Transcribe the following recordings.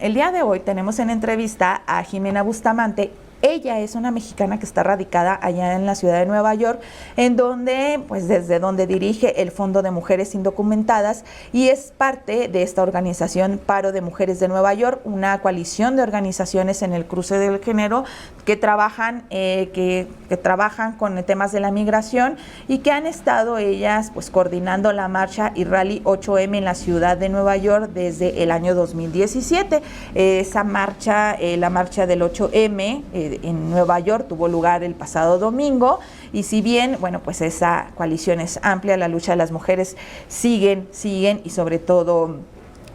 el día de hoy tenemos en entrevista a Jimena Bustamante. Ella es una mexicana que está radicada allá en la ciudad de Nueva York, en donde, pues desde donde dirige el Fondo de Mujeres Indocumentadas y es parte de esta organización Paro de Mujeres de Nueva York, una coalición de organizaciones en el cruce del género que trabajan con temas de la migración y que han estado ellas pues coordinando la marcha y rally 8M en la ciudad de Nueva York desde el año 2017. Esa marcha, la marcha del 8M, en Nueva York tuvo lugar el pasado domingo y si bien, bueno, pues esa coalición es amplia, la lucha de las mujeres siguen y sobre todo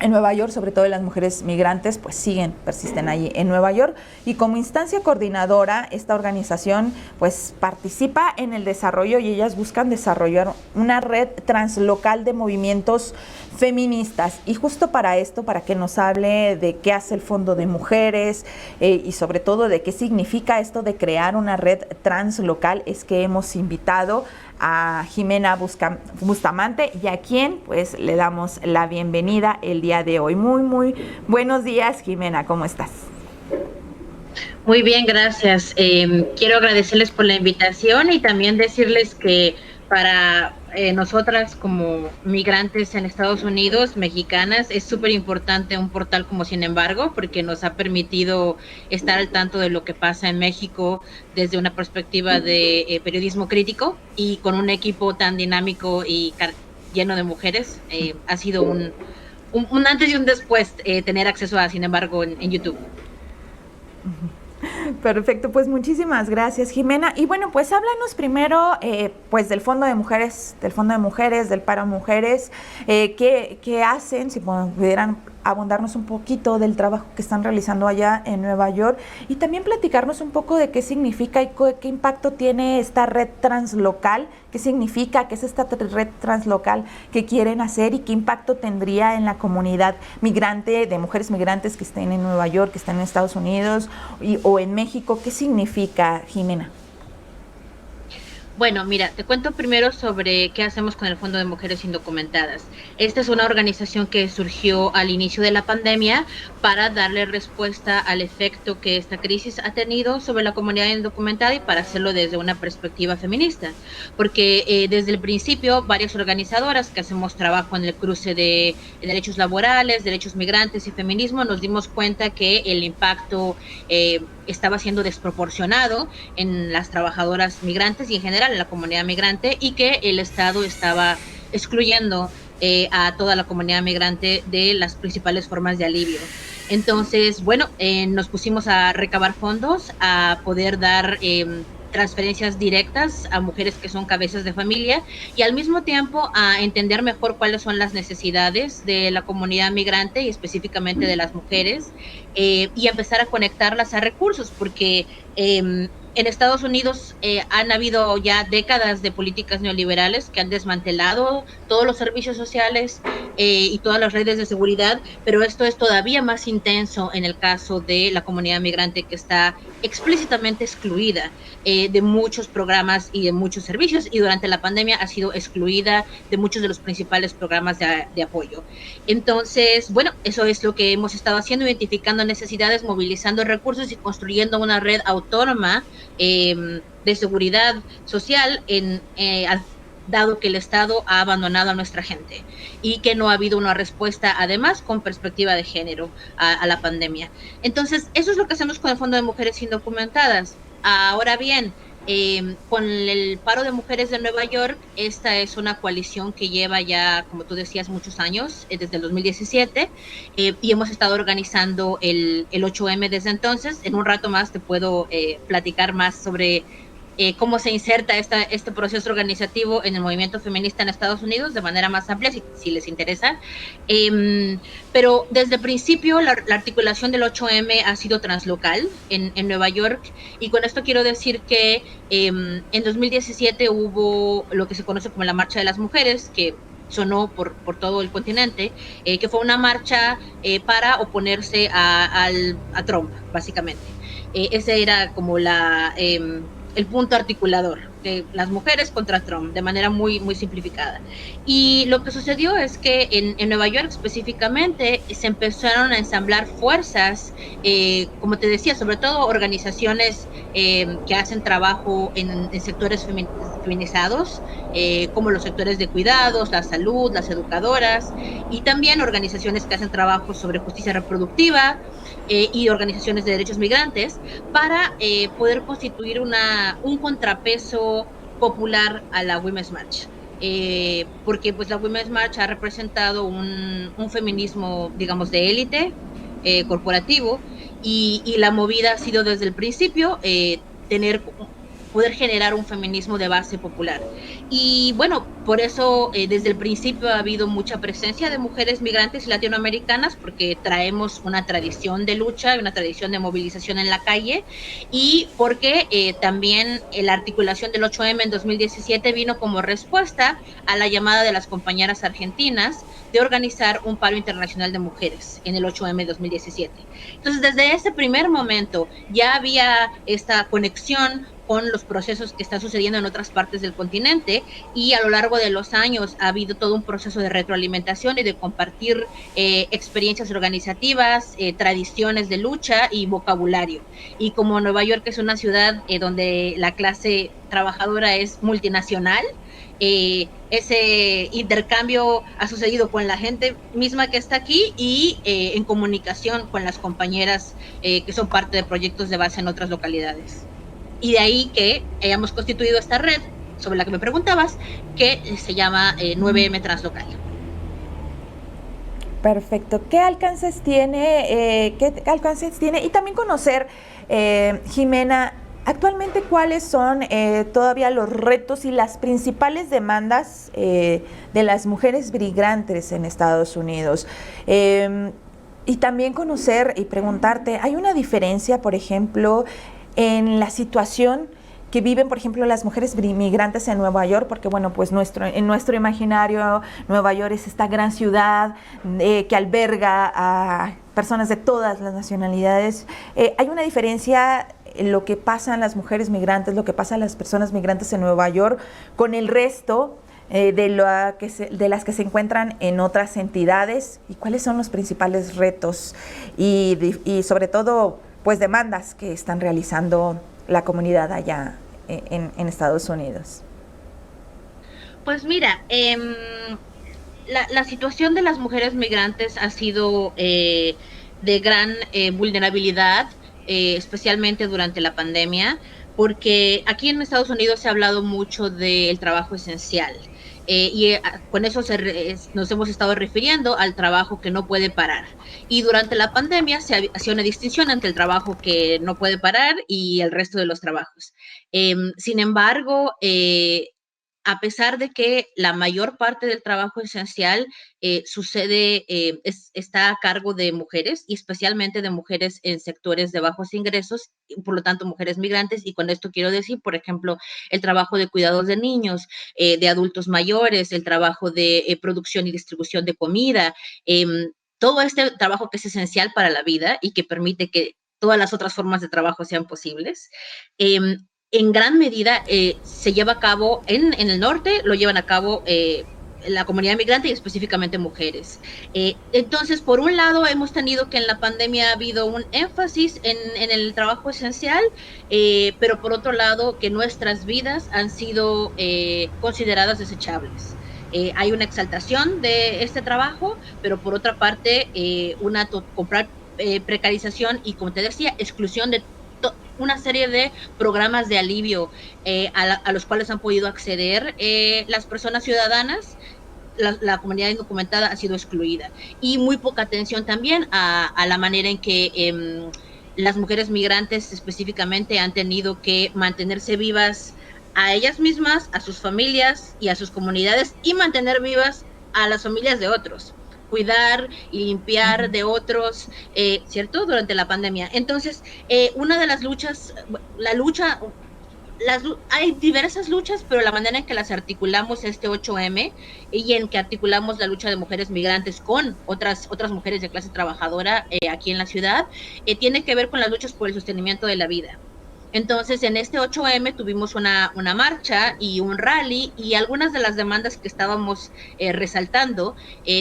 en Nueva York, sobre todo las mujeres migrantes, pues persisten ahí en Nueva York y como instancia coordinadora, esta organización pues participa en el desarrollo y ellas buscan desarrollar una red translocal de movimientos feministas y justo para esto, para que nos hable de qué hace el Fondo de Mujeres y sobre todo de qué significa esto de crear una red translocal, es que hemos invitado a Jimena Bustamante y a quien pues le damos la bienvenida el día de hoy. Muy buenos días, Jimena, ¿cómo estás? Muy bien, gracias. Quiero agradecerles por la invitación y también decirles que para nosotras como migrantes en Estados Unidos, mexicanas, es súper importante un portal como Sin Embargo, porque nos ha permitido estar al tanto de lo que pasa en México desde una perspectiva de periodismo crítico y con un equipo tan dinámico y lleno de mujeres. Ha sido un antes y un después tener acceso a Sin Embargo en YouTube. Perfecto, pues muchísimas gracias, Jimena. Y bueno, pues háblanos primero pues del Fondo de Mujeres, del Paro Mujeres, qué hacen, si pudieran abundarnos un poquito del trabajo que están realizando allá en Nueva York y también platicarnos un poco de qué significa y qué impacto tiene esta red translocal, qué significa, qué es esta red translocal que quieren hacer y qué impacto tendría en la comunidad migrante, de mujeres migrantes que estén en Nueva York, que estén en Estados Unidos o en México. ¿Qué significa, Jimena? Bueno, mira, te cuento primero sobre qué hacemos con el Fondo de Mujeres Indocumentadas. Esta es una organización que surgió al inicio de la pandemia para darle respuesta al efecto que esta crisis ha tenido sobre la comunidad indocumentada y para hacerlo desde una perspectiva feminista. Porque desde el principio, varias organizadoras que hacemos trabajo en el cruce de derechos laborales, derechos migrantes y feminismo, nos dimos cuenta que el impacto estaba siendo desproporcionado en las trabajadoras migrantes y en general en la comunidad migrante y que el Estado estaba excluyendo a toda la comunidad migrante de las principales formas de alivio. Entonces, bueno, nos pusimos a recabar fondos, a poder dar transferencias directas a mujeres que son cabezas de familia y al mismo tiempo a entender mejor cuáles son las necesidades de la comunidad migrante y específicamente de las mujeres y empezar a conectarlas a recursos porque en Estados Unidos han habido ya décadas de políticas neoliberales que han desmantelado todos los servicios sociales y todas las redes de seguridad, pero esto es todavía más intenso en el caso de la comunidad migrante que está explícitamente excluida de muchos programas y de muchos servicios y durante la pandemia ha sido excluida de muchos de los principales programas de apoyo. Entonces, bueno, eso es lo que hemos estado haciendo, identificando necesidades, movilizando recursos y construyendo una red autónoma de seguridad social dado que el Estado ha abandonado a nuestra gente y que no ha habido una respuesta, además, con perspectiva de género a la pandemia. Entonces, eso es lo que hacemos con el Fondo de Mujeres Indocumentadas. Ahora bien, con el Paro de Mujeres de Nueva York, esta es una coalición que lleva ya, como tú decías, muchos años, desde el 2017, y hemos estado organizando el 8M desde entonces. En un rato más te puedo platicar más sobre cómo se inserta este proceso organizativo en el movimiento feminista en Estados Unidos de manera más amplia, si les interesa. Pero desde el principio la articulación del 8M ha sido translocal en Nueva York y con esto quiero decir que en 2017 hubo lo que se conoce como la Marcha de las Mujeres, que sonó por todo el continente, que fue una marcha para oponerse a Trump, básicamente. Ese era como el punto articulador. las mujeres contra Trump, de manera muy, muy simplificada. Y lo que sucedió es que en Nueva York específicamente se empezaron a ensamblar fuerzas, como te decía, sobre todo organizaciones que hacen trabajo en sectores feminizados, como los sectores de cuidados, la salud, las educadoras, y también organizaciones que hacen trabajo sobre justicia reproductiva y organizaciones de derechos migrantes, para poder constituir un contrapeso popular a la Women's March. Porque pues la Women's March ha representado un feminismo, digamos, de élite, corporativo, y la movida ha sido desde el principio poder generar un feminismo de base popular. Y bueno, por eso desde el principio ha habido mucha presencia de mujeres migrantes y latinoamericanas, porque traemos una tradición de lucha y una tradición de movilización en la calle, y porque también la articulación del 8M en 2017 vino como respuesta a la llamada de las compañeras argentinas de organizar un paro internacional de mujeres en el 8M 2017. Entonces, desde ese primer momento ya había esta conexión con los procesos que están sucediendo en otras partes del continente, y a lo largo de los años ha habido todo un proceso de retroalimentación y de compartir experiencias organizativas, tradiciones de lucha y vocabulario. Y como Nueva York es una ciudad donde la clase trabajadora es multinacional, ese intercambio ha sucedido con la gente misma que está aquí y en comunicación con las compañeras que son parte de proyectos de base en otras localidades. Y de ahí que hayamos constituido esta red sobre la que me preguntabas, que se llama 9M Translocal. Perfecto. ¿Qué alcances tiene? ¿Qué alcances tiene? Y también conocer, Jimena, actualmente cuáles son todavía los retos y las principales demandas de las mujeres migrantes en Estados Unidos. Y también conocer y preguntarte, ¿hay una diferencia, por ejemplo, en la situación que viven, por ejemplo, las mujeres migrantes en Nueva York? Porque, bueno, pues en nuestro imaginario, Nueva York es esta gran ciudad que alberga a personas de todas las nacionalidades. ¿Hay una diferencia en lo que pasan las mujeres migrantes, lo que pasan las personas migrantes en Nueva York con el resto de las que se encuentran en otras entidades? ¿Y cuáles son los principales retos y sobre todo, pues, demandas que están realizando la comunidad allá en Estados Unidos? Pues mira, la situación de las mujeres migrantes ha sido de gran vulnerabilidad, especialmente durante la pandemia, porque aquí en Estados Unidos se ha hablado mucho del trabajo esencial. Con eso nos hemos estado refiriendo al trabajo que no puede parar. Y durante la pandemia se hacía una distinción entre el trabajo que no puede parar y el resto de los trabajos. Sin embargo, a pesar de que la mayor parte del trabajo esencial está a cargo de mujeres, y especialmente de mujeres en sectores de bajos ingresos, y por lo tanto mujeres migrantes, y con esto quiero decir, por ejemplo, el trabajo de cuidados de niños, de adultos mayores, el trabajo de producción y distribución de comida, todo este trabajo que es esencial para la vida y que permite que todas las otras formas de trabajo sean posibles. En gran medida se lleva a cabo en el norte, lo llevan a cabo la comunidad migrante y específicamente mujeres. Entonces, por un lado, hemos tenido que en la pandemia ha habido un énfasis en el trabajo esencial, pero por otro lado, que nuestras vidas han sido consideradas desechables. Hay una exaltación de este trabajo, pero por otra parte, comprar precarización y, como te decía, exclusión de una serie de programas de alivio a los cuales han podido acceder las personas ciudadanas. La comunidad indocumentada ha sido excluida, y muy poca atención también a la manera en que las mujeres migrantes específicamente han tenido que mantenerse vivas a ellas mismas, a sus familias y a sus comunidades, y mantener vivas a las familias de otros, cuidar y limpiar de otros, ¿cierto? Durante la pandemia. Entonces, una de las luchas, hay diversas luchas, pero la manera en que las articulamos este 8M, y en que articulamos la lucha de mujeres migrantes con otras mujeres de clase trabajadora aquí en la ciudad, tiene que ver con las luchas por el sostenimiento de la vida. Entonces, en este 8M tuvimos una marcha y un rally y algunas de las demandas que estábamos resaltando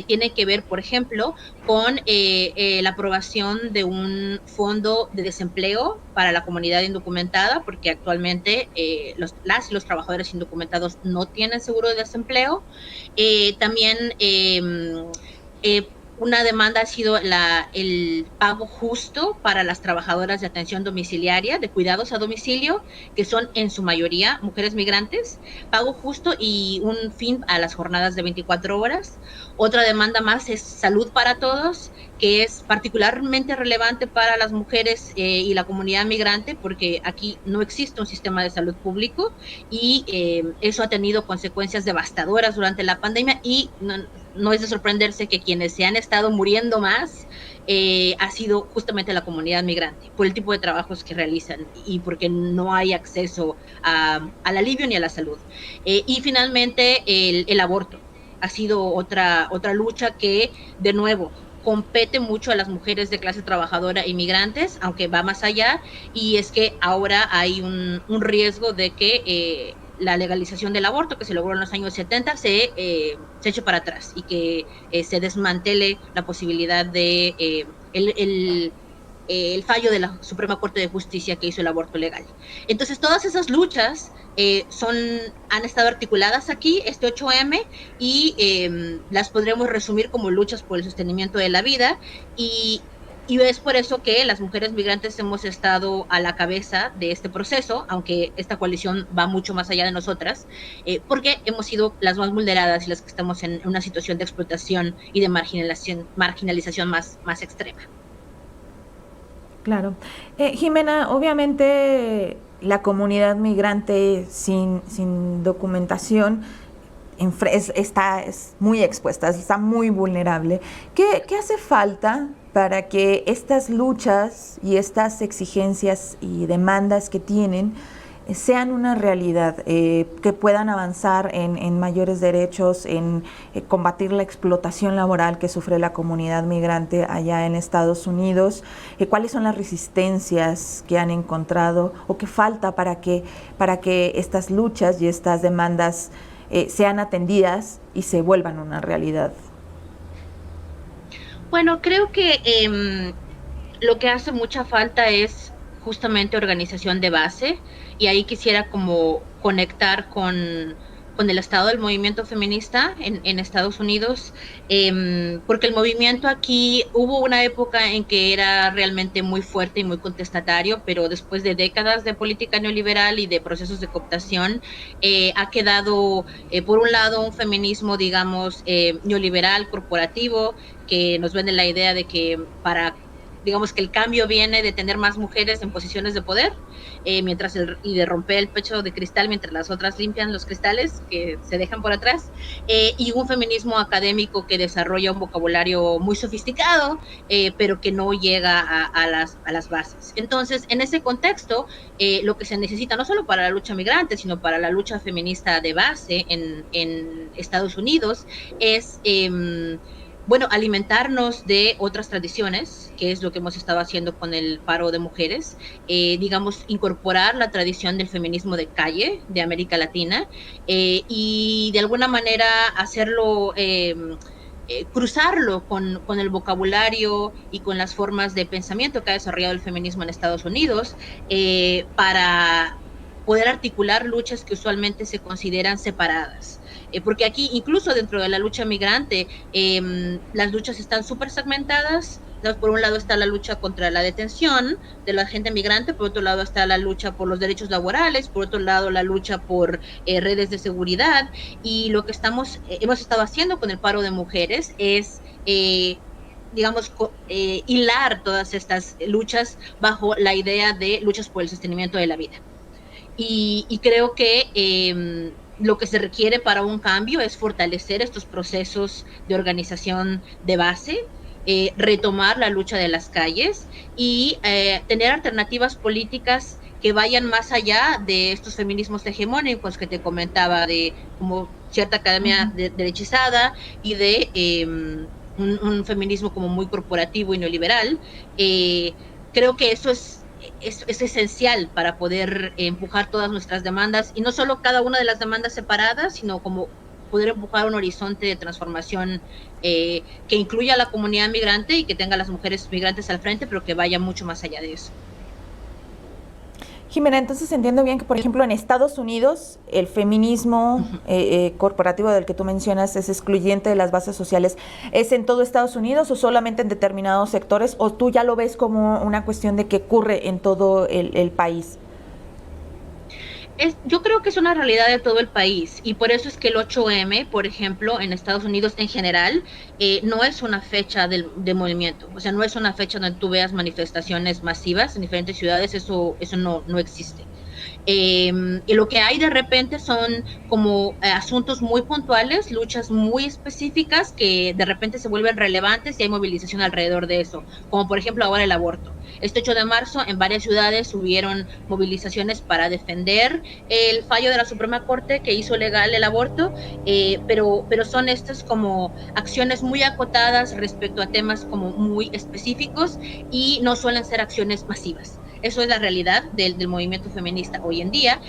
tienen que ver, por ejemplo, con la aprobación de un fondo de desempleo para la comunidad indocumentada, porque actualmente las y los trabajadores indocumentados no tienen seguro de desempleo. También una demanda ha sido el pago justo para las trabajadoras de atención domiciliaria, de cuidados a domicilio, que son en su mayoría mujeres migrantes, pago justo y un fin a las jornadas de 24 horas. Otra demanda más es salud para todos, que es particularmente relevante para las mujeres y la comunidad migrante, porque aquí no existe un sistema de salud público y eso ha tenido consecuencias devastadoras durante la pandemia y no es de sorprenderse que quienes se han estado muriendo más ha sido justamente la comunidad migrante, por el tipo de trabajos que realizan y porque no hay acceso al alivio ni a la salud. Y finalmente el aborto ha sido otra lucha que, de nuevo, compete mucho a las mujeres de clase trabajadora e inmigrantes, aunque va más allá, y es que ahora hay un riesgo de que la legalización del aborto que se logró en los años 70 se eche para atrás y que se desmantele la posibilidad de el fallo de la Suprema Corte de Justicia que hizo el aborto legal. Entonces, todas esas luchas han estado articuladas aquí, este 8M, y las podremos resumir como luchas por el sostenimiento de la vida y es por eso que las mujeres migrantes hemos estado a la cabeza de este proceso, aunque esta coalición va mucho más allá de nosotras, porque hemos sido las más vulneradas y las que estamos en una situación de explotación y de marginalización más extrema. Claro. Jimena, obviamente la comunidad migrante sin documentación es muy expuesta, está muy vulnerable. ¿Qué hace falta para que estas luchas y estas exigencias y demandas que tienen sean una realidad, que puedan avanzar en mayores derechos, en combatir la explotación laboral que sufre la comunidad migrante allá en Estados Unidos? ¿Cuáles son las resistencias que han encontrado o qué falta para que estas luchas y estas demandas sean atendidas y se vuelvan una realidad? Bueno, creo que lo que hace mucha falta es justamente organización de base y ahí quisiera como conectar con el estado del movimiento feminista en Estados Unidos, porque el movimiento aquí hubo una época en que era realmente muy fuerte y muy contestatario, pero después de décadas de política neoliberal y de procesos de cooptación, ha quedado, por un lado, un feminismo, digamos, neoliberal, corporativo, que nos vende la idea de que digamos que el cambio viene de tener más mujeres en posiciones de poder, y de romper el pecho de cristal mientras las otras limpian los cristales que se dejan por atrás, y un feminismo académico que desarrolla un vocabulario muy sofisticado, pero que no llega a las bases. Entonces, en ese contexto, lo que se necesita no solo para la lucha migrante, sino para la lucha feminista de base en Estados Unidos, es bueno, alimentarnos de otras tradiciones, que es lo que hemos estado haciendo con el paro de mujeres, digamos, incorporar la tradición del feminismo de calle de América Latina, y de alguna manera hacerlo, cruzarlo con el vocabulario y con las formas de pensamiento que ha desarrollado el feminismo en Estados Unidos, para poder articular luchas que usualmente se consideran separadas. Porque aquí, incluso dentro de la lucha migrante, las luchas están súper segmentadas. Entonces, por un lado está la lucha contra la detención de la gente migrante, por otro lado está la lucha por los derechos laborales, por otro lado la lucha por redes de seguridad, y lo que hemos estado haciendo con el paro de mujeres es digamos, hilar todas estas luchas bajo la idea de luchas por el sostenimiento de la vida. Y creo que lo que se requiere para un cambio es fortalecer estos procesos de organización de base, retomar la lucha de las calles y tener alternativas políticas que vayan más allá de estos feminismos hegemónicos que te comentaba, de como cierta academia derechizada y de un feminismo como muy corporativo y neoliberal. Creo que eso es es esencial para poder empujar todas nuestras demandas, y no solo cada una de las demandas separadas, sino como poder empujar un horizonte de transformación que incluya a la comunidad migrante y que tenga a las mujeres migrantes al frente, pero que vaya mucho más allá de eso. Jimena, entonces entiendo bien que, por ejemplo, en Estados Unidos el feminismo corporativo del que tú mencionas es excluyente de las bases sociales. ¿Es en todo Estados Unidos o solamente en determinados sectores? ¿O tú ya lo ves como una cuestión de que ocurre en todo el país? Yo creo que es una realidad de todo el país, y por eso es que el 8M, por ejemplo, en Estados Unidos en general, no es una fecha de movimiento, o sea, no es una fecha donde tú veas manifestaciones masivas en diferentes ciudades, eso no existe. Y lo que hay de repente son como asuntos muy puntuales, luchas muy específicas que de repente se vuelven relevantes y hay movilización alrededor de eso, como por ejemplo ahora el aborto. Este 8 de marzo en varias ciudades hubieron movilizaciones para defender el fallo de la Suprema Corte que hizo legal el aborto, pero son estas como acciones muy acotadas respecto a temas como muy específicos y no suelen ser acciones masivas. Eso es la realidad del movimiento feminista hoy en día,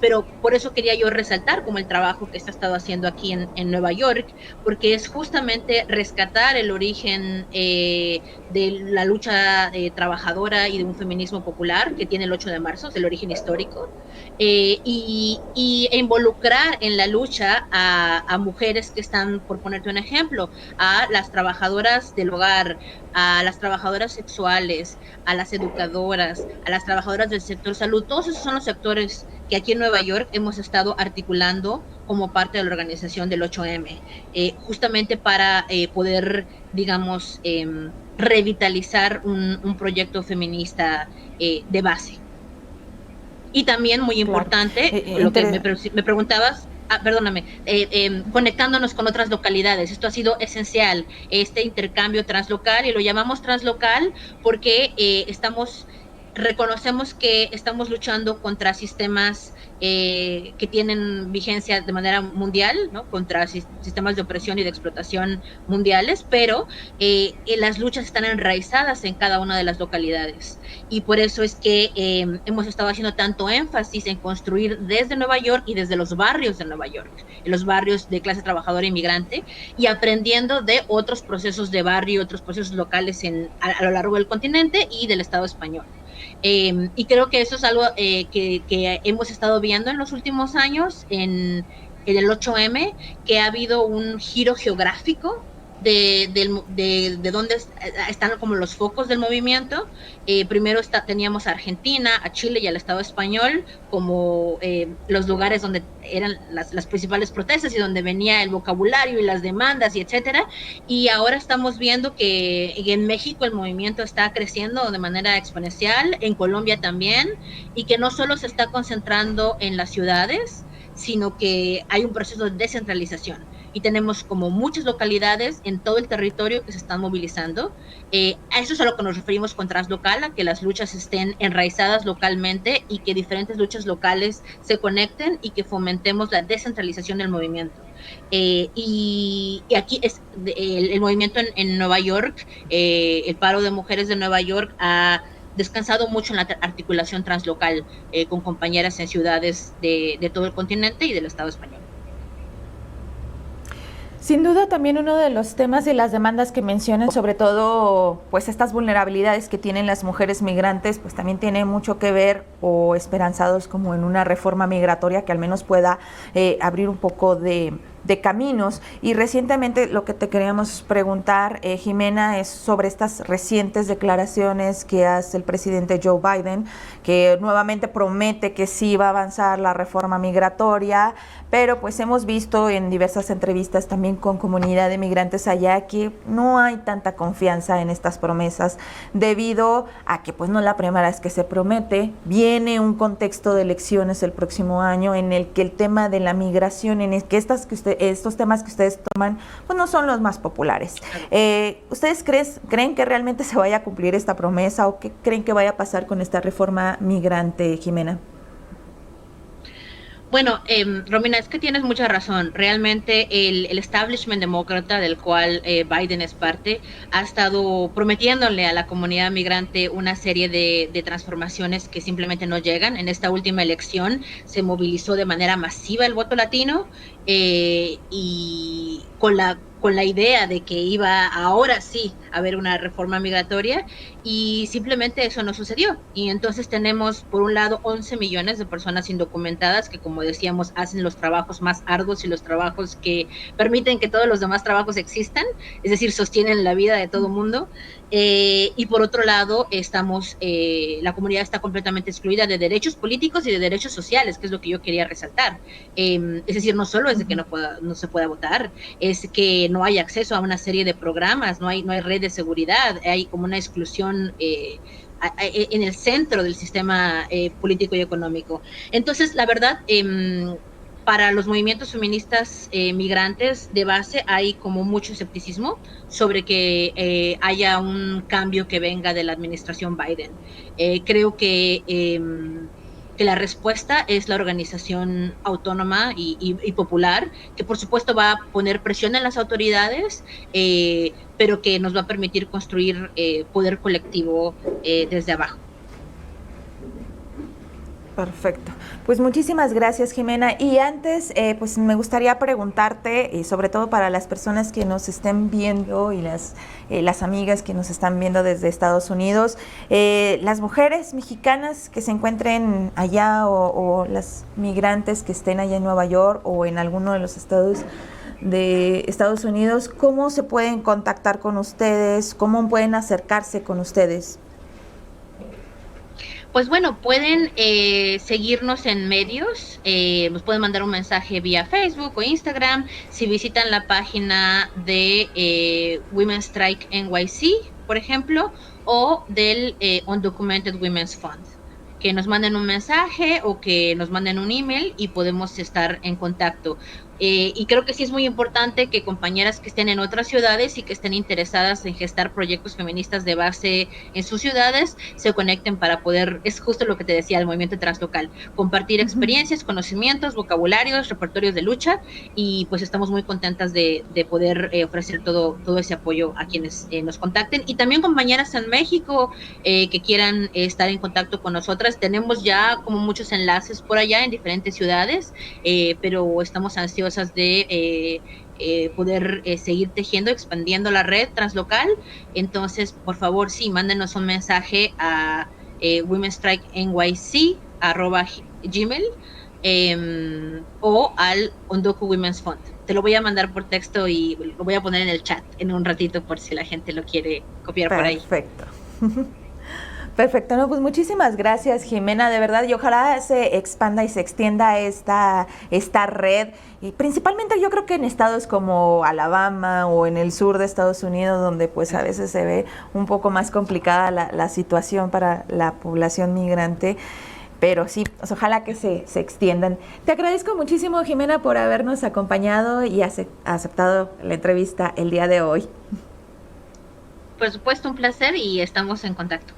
pero por eso quería yo resaltar como el trabajo que se ha estado haciendo aquí en Nueva York, porque es justamente rescatar el origen de la lucha trabajadora y de un feminismo popular que tiene el 8 de marzo, es el origen histórico, y involucrar en la lucha a mujeres que están, por ponerte un ejemplo, a las trabajadoras del hogar, a las trabajadoras sexuales, a las educadoras, a las trabajadoras del sector salud. Todos esos son los sectores que aquí en Nueva York hemos estado articulando como parte de la organización del 8M, justamente para poder, digamos, revitalizar un proyecto feminista de base. Y también muy importante, claro, lo que me preguntabas, perdóname, conectándonos con otras localidades. Esto ha sido esencial, este intercambio translocal, y lo llamamos translocal porque reconocemos que estamos luchando contra sistemas que tienen vigencia de manera mundial, ¿no? Contra sistemas de opresión y de explotación mundiales, pero las luchas están enraizadas en cada una de las localidades. Y por eso es que hemos estado haciendo tanto énfasis en construir desde Nueva York y desde los barrios de Nueva York, en los barrios de clase trabajadora inmigrante, y aprendiendo de otros procesos de barrio, otros procesos locales a lo largo del continente y del Estado español. Y creo que eso es algo que hemos estado viendo en los últimos años en el 8M, que ha habido un giro geográfico de dónde están como los focos del movimiento. Primero teníamos a Argentina, a Chile y al Estado español como los lugares donde eran las principales protestas y donde venía el vocabulario y las demandas y etcétera, y ahora estamos viendo que en México el movimiento está creciendo de manera exponencial, en Colombia también, y que no solo se está concentrando en las ciudades, sino que hay un proceso de descentralización y tenemos como muchas localidades en todo el territorio que se están movilizando. A eso es a lo que nos referimos con translocal, a que las luchas estén enraizadas localmente y que diferentes luchas locales se conecten y que fomentemos la descentralización del movimiento. Y aquí es el movimiento en Nueva York, el paro de mujeres de Nueva York ha descansado mucho en la articulación translocal con compañeras en ciudades de todo el continente y del Estado español. Sin duda también uno de los temas y las demandas que mencionan, sobre todo pues estas vulnerabilidades que tienen las mujeres migrantes, pues también tiene mucho que ver o esperanzados como en una reforma migratoria que al menos pueda abrir un poco de caminos. Y recientemente lo que te queríamos preguntar, Jimena, es sobre estas recientes declaraciones que hace el presidente Joe Biden, que nuevamente promete que sí va a avanzar la reforma migratoria, pero pues hemos visto en diversas entrevistas también con comunidad de migrantes allá que no hay tanta confianza en estas promesas debido a que pues no es la primera vez que se promete. Viene un contexto de elecciones el próximo año en el que el tema de la migración, en el que estos temas que ustedes toman pues no son los más populares. ¿Ustedes creen que realmente se vaya a cumplir esta promesa o qué creen que vaya a pasar con esta reforma migrante, Jimena? Bueno, Romina, es que tienes mucha razón. Realmente el establishment demócrata del cual Biden es parte ha estado prometiéndole a la comunidad migrante una serie de transformaciones que simplemente no llegan. En esta última elección se movilizó de manera masiva el voto latino y con la idea de que iba ahora sí a haber una reforma migratoria y simplemente eso no sucedió. Y entonces tenemos, por un lado, 11 millones de personas indocumentadas que, como decíamos, hacen los trabajos más arduos y los trabajos que permiten que todos los demás trabajos existan, es decir, sostienen la vida de todo el mundo. Y por otro lado, la comunidad está completamente excluida de derechos políticos y de derechos sociales, que es lo que yo quería resaltar. Es decir, no solo es de que no se pueda votar, es que no hay acceso a una serie de programas, no hay red de seguridad, hay como una exclusión en el centro del sistema político y económico. Entonces, la verdad, para los movimientos feministas migrantes de base hay como mucho escepticismo sobre que haya un cambio que venga de la administración Biden. Creo que la respuesta es la organización autónoma y popular, que por supuesto va a poner presión en las autoridades, pero que nos va a permitir construir poder colectivo desde abajo. Perfecto. Pues muchísimas gracias, Jimena. Y antes, pues me gustaría preguntarte, y sobre todo para las personas que nos estén viendo y las amigas que nos están viendo desde Estados Unidos, las mujeres mexicanas que se encuentren allá o las migrantes que estén allá en Nueva York o en alguno de los estados de Estados Unidos, ¿cómo se pueden contactar con ustedes? ¿Cómo pueden acercarse con ustedes? Pues bueno, pueden seguirnos en medios, nos pueden mandar un mensaje vía Facebook o Instagram, si visitan la página de Women's Strike NYC, por ejemplo, o del Undocumented Women's Fund. Que nos manden un mensaje o que nos manden un email y podemos estar en contacto. Y creo que sí es muy importante que compañeras que estén en otras ciudades y que estén interesadas en gestar proyectos feministas de base en sus ciudades se conecten para poder, es justo lo que te decía, el movimiento translocal, compartir experiencias, conocimientos, vocabularios, repertorios de lucha y pues estamos muy contentas de poder ofrecer todo ese apoyo a quienes nos contacten y también compañeras en México que quieran estar en contacto con nosotras. Tenemos ya como muchos enlaces por allá en diferentes ciudades, pero estamos ansiosos de poder seguir tejiendo, expandiendo la red translocal. Entonces, por favor, sí, mándenos un mensaje a womenstrikenyc@gmail o al Ondoku Women's Fund. Te lo voy a mandar por texto y lo voy a poner en el chat en un ratito por si la gente lo quiere copiar por ahí. Perfecto. Perfecto, no, pues muchísimas gracias, Jimena, de verdad, y ojalá se expanda y se extienda esta red, y principalmente yo creo que en estados como Alabama o en el sur de Estados Unidos, donde pues a veces se ve un poco más complicada la situación para la población migrante, pero sí, pues ojalá que se extiendan. Te agradezco muchísimo, Jimena, por habernos acompañado y aceptado la entrevista el día de hoy. Por supuesto, un placer y estamos en contacto.